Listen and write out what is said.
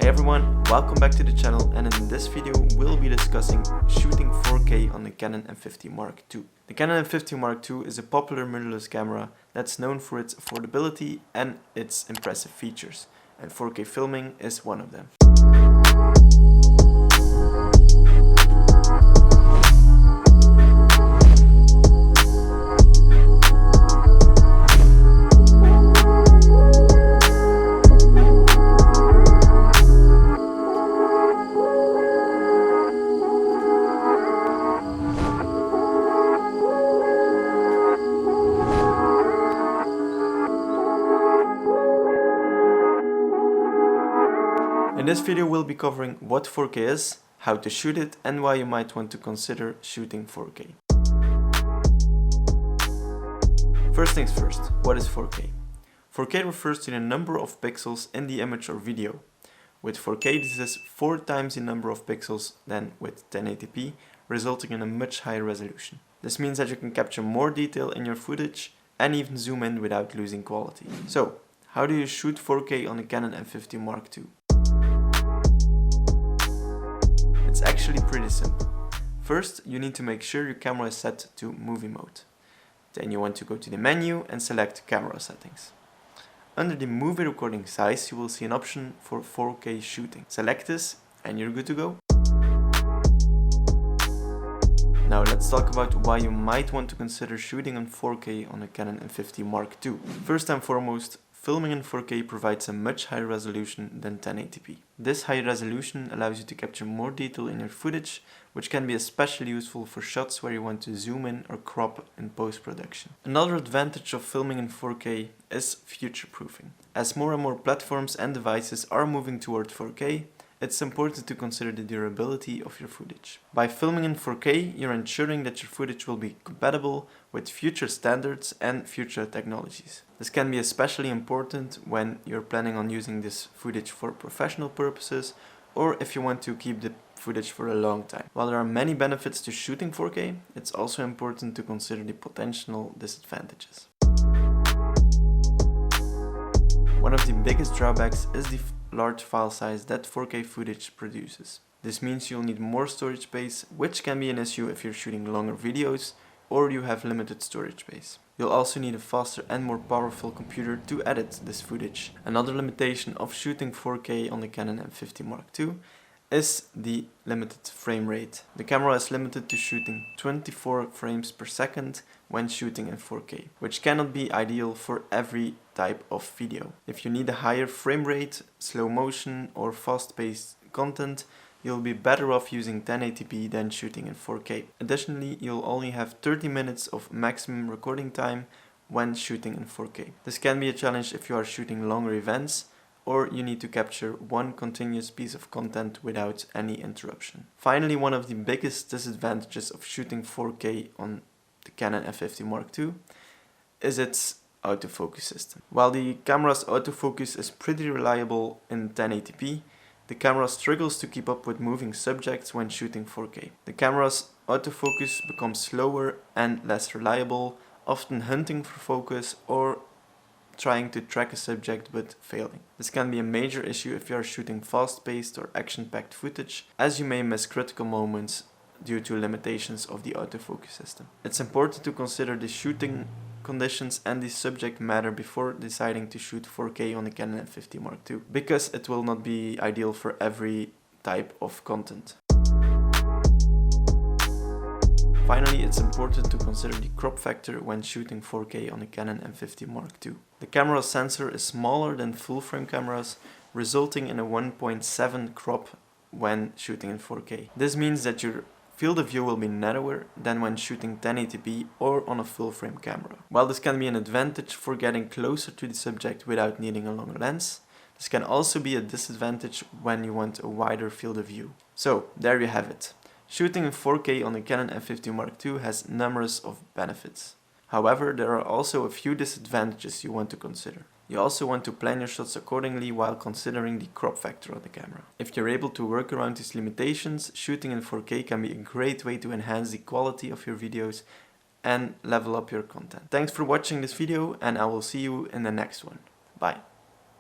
Hey everyone, welcome back to the channel, and in this video we'll be discussing shooting 4K on the Canon M50 Mark II. The Canon M50 Mark II is a popular mirrorless camera that's known for its affordability and its impressive features, and 4K filming is one of them. In this video we'll be covering what 4K is, how to shoot it, and why you might want to consider shooting 4K. First things first, what is 4K? 4K refers to the number of pixels in the image or video. With 4K this is 4 times the number of pixels than with 1080p, resulting in a much higher resolution. This means that you can capture more detail in your footage and even zoom in without losing quality. So, how do you shoot 4K on the Canon M50 Mark II? It's actually pretty simple. First, you need to make sure your camera is set to movie mode. Then you want to go to the menu and select camera settings. Under the movie recording size, you will see an option for 4K shooting. Select this and you're good to go. Now let's talk about why you might want to consider shooting on 4K on a Canon M50 Mark II. First and foremost, filming in 4K provides a much higher resolution than 1080p. This high resolution allows you to capture more detail in your footage, which can be especially useful for shots where you want to zoom in or crop in post-production. Another advantage of filming in 4K is future-proofing. As more and more platforms and devices are moving toward 4K, it's important to consider the durability of your footage. By filming in 4K, you're ensuring that your footage will be compatible with future standards and future technologies. This can be especially important when you're planning on using this footage for professional purposes, or if you want to keep the footage for a long time. While there are many benefits to shooting 4K, it's also important to consider the potential disadvantages. One of the biggest drawbacks is the large file size that 4K footage produces. This means you'll need more storage space, which can be an issue if you're shooting longer videos or you have limited storage space. You'll also need a faster and more powerful computer to edit this footage. Another limitation of shooting 4K on the Canon M50 Mark II is the limited frame rate. The camera is limited to shooting 24 frames per second when shooting in 4K, which cannot be ideal for every type of video. If you need a higher frame rate, slow motion or fast-paced content, you'll be better off using 1080p than shooting in 4K. Additionally, you'll only have 30 minutes of maximum recording time when shooting in 4K. This can be a challenge if you are shooting longer events or you need to capture one continuous piece of content without any interruption. Finally, one of the biggest disadvantages of shooting 4K on the Canon M50 Mark II is its autofocus system. While the camera's autofocus is pretty reliable in 1080p, the camera struggles to keep up with moving subjects when shooting 4K. The camera's autofocus becomes slower and less reliable, often hunting for focus or trying to track a subject but failing. This can be a major issue if you are shooting fast-paced or action-packed footage, as you may miss critical moments due to limitations of the autofocus system. It's important to consider the shooting conditions and the subject matter before deciding to shoot 4K on the Canon M50 Mark II, because it will not be ideal for every type of content. Finally, it's important to consider the crop factor when shooting 4K on the Canon M50 Mark II. The camera sensor is smaller than full-frame cameras, resulting in a 1.7 crop when shooting in 4K. This means that your field of view will be narrower than when shooting 1080p or on a full-frame camera. While this can be an advantage for getting closer to the subject without needing a longer lens, this can also be a disadvantage when you want a wider field of view. So, there you have it. Shooting in 4K on the Canon M50 Mark II has numerous of benefits. However, there are also a few disadvantages you want to consider. You also want to plan your shots accordingly while considering the crop factor of the camera. If you're able to work around these limitations, shooting in 4K can be a great way to enhance the quality of your videos and level up your content. Thanks for watching this video, and I will see you in the next one. Bye.